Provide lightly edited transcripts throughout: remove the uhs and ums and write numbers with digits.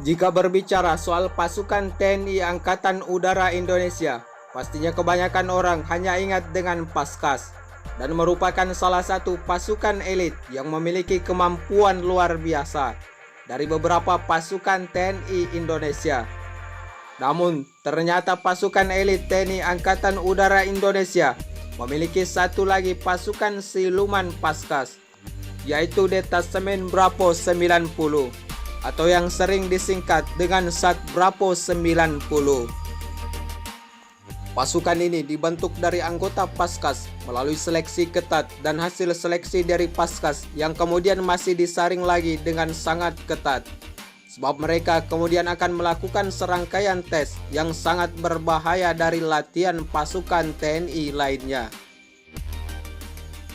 Jika berbicara soal pasukan TNI Angkatan Udara Indonesia, pastinya kebanyakan orang hanya ingat dengan Paskas dan merupakan salah satu pasukan elit yang memiliki kemampuan luar biasa dari beberapa pasukan TNI Indonesia. Namun, ternyata pasukan elit TNI Angkatan Udara Indonesia memiliki satu lagi pasukan siluman Paskas, yaitu Detasemen Bravo 90 atau yang sering disingkat dengan Sat Bravo 90. Pasukan ini dibentuk dari anggota Paskas melalui seleksi ketat dan hasil seleksi dari Paskas yang kemudian masih disaring lagi dengan sangat ketat. Sebab mereka kemudian akan melakukan serangkaian tes yang sangat berbahaya dari latihan pasukan TNI lainnya.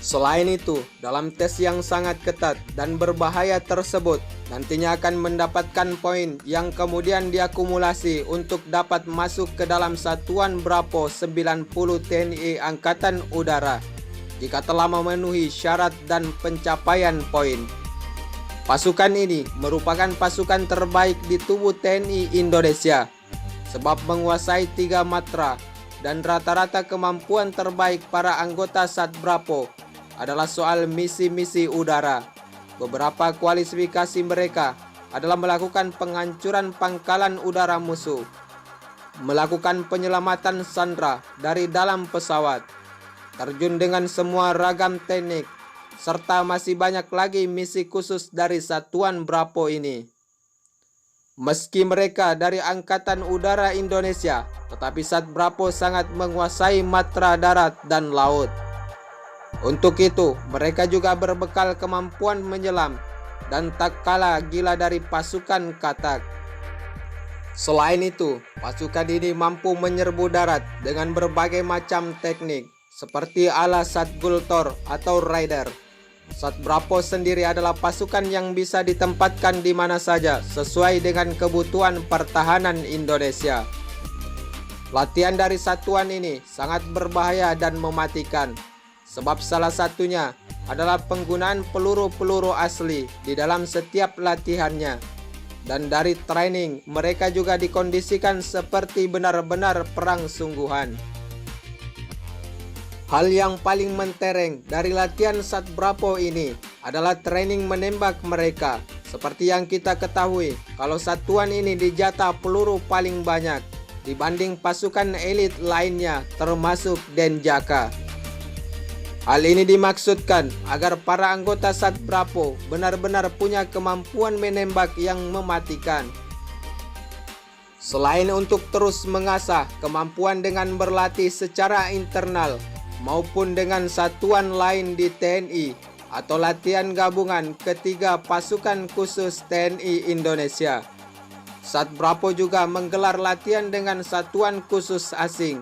Selain itu, dalam tes yang sangat ketat dan berbahaya tersebut, nantinya akan mendapatkan poin yang kemudian diakumulasi untuk dapat masuk ke dalam Satuan Bravo 90 TNI Angkatan Udara jika telah memenuhi syarat dan pencapaian poin. Pasukan ini merupakan pasukan terbaik di tubuh TNI Indonesia sebab menguasai 3 matra dan rata-rata kemampuan terbaik para anggota Sat Bravo adalah soal misi-misi udara. Beberapa kualifikasi mereka adalah melakukan penghancuran pangkalan udara musuh, melakukan penyelamatan sandera dari dalam pesawat, terjun dengan semua ragam teknik, serta masih banyak lagi misi khusus dari Satuan Bravo ini. Meski mereka dari Angkatan Udara Indonesia, tetapi Sat Bravo sangat menguasai matra darat dan laut. Untuk itu, mereka juga berbekal kemampuan menyelam dan tak kalah gila dari pasukan Katak. Selain itu, pasukan ini mampu menyerbu darat dengan berbagai macam teknik, seperti ala Sat Gultor atau Raider. Sat Bravo sendiri adalah pasukan yang bisa ditempatkan di mana saja sesuai dengan kebutuhan pertahanan Indonesia. Latihan dari satuan ini sangat berbahaya dan mematikan, sebab salah satunya adalah penggunaan peluru-peluru asli di dalam setiap latihannya. Dan dari training, mereka juga dikondisikan seperti benar-benar perang sungguhan. Hal yang paling mentereng dari latihan Sat Bravo ini adalah training menembak mereka. Seperti yang kita ketahui, kalau satuan ini dijatah peluru paling banyak dibanding pasukan elit lainnya termasuk Denjaka. Hal ini dimaksudkan agar para anggota Sat Bravo benar-benar punya kemampuan menembak yang mematikan. Selain untuk terus mengasah kemampuan dengan berlatih secara internal maupun dengan satuan lain di TNI atau latihan gabungan ketiga pasukan khusus TNI Indonesia, Sat Bravo juga menggelar latihan dengan satuan khusus asing.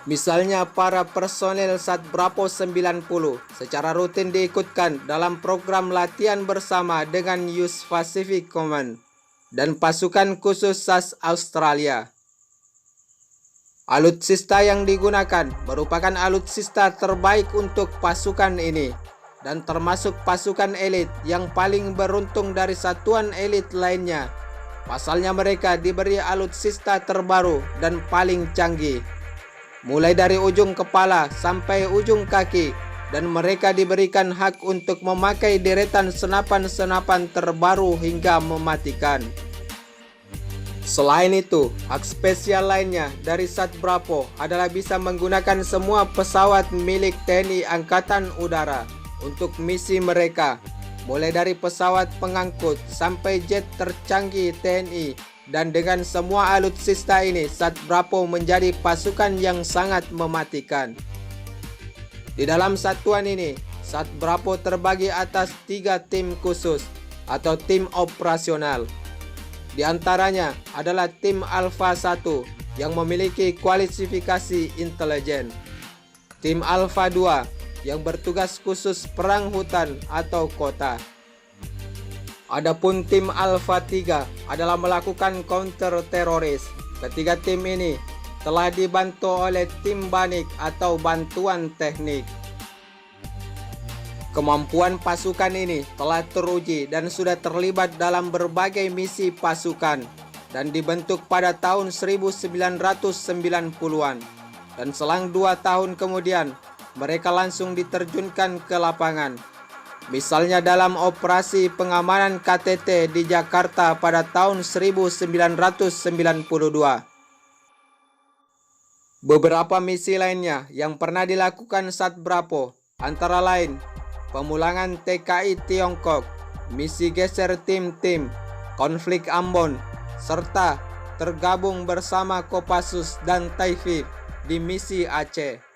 Misalnya para personel Sat Bravo 90 secara rutin diikutkan dalam program latihan bersama dengan US Pacific Command dan pasukan khusus SAS Australia. Alutsista yang digunakan merupakan alutsista terbaik untuk pasukan ini dan termasuk pasukan elit yang paling beruntung dari satuan elit lainnya. Pasalnya mereka diberi alutsista terbaru dan paling canggih, mulai dari ujung kepala sampai ujung kaki, dan mereka diberikan hak untuk memakai deretan senapan-senapan terbaru hingga mematikan. Selain itu, hak spesial lainnya dari Sat Bravo adalah bisa menggunakan semua pesawat milik TNI Angkatan Udara untuk misi mereka, mulai dari pesawat pengangkut sampai jet tercanggih TNI. Dan dengan semua alutsista ini, Sat Bravo menjadi pasukan yang sangat mematikan. Di dalam satuan ini, Sat Bravo terbagi atas 3 tim khusus atau tim operasional. Di antaranya adalah tim Alpha 1 yang memiliki kualifikasi intelijen, tim Alpha 2 yang bertugas khusus perang hutan atau kota. Adapun tim Alpha 3 adalah melakukan counter teroris. Ketiga tim ini telah dibantu oleh tim Banik atau bantuan teknik. Kemampuan pasukan ini telah teruji dan sudah terlibat dalam berbagai misi pasukan dan dibentuk pada tahun 1990-an. Dan selang 2 tahun kemudian, mereka langsung diterjunkan ke lapangan. Misalnya dalam operasi pengamanan KTT di Jakarta pada tahun 1992. Beberapa misi lainnya yang pernah dilakukan Satbramo antara lain pemulangan TKI Tiongkok, misi geser tim-tim, konflik Ambon, serta tergabung bersama Kopassus dan Taifib di misi Aceh.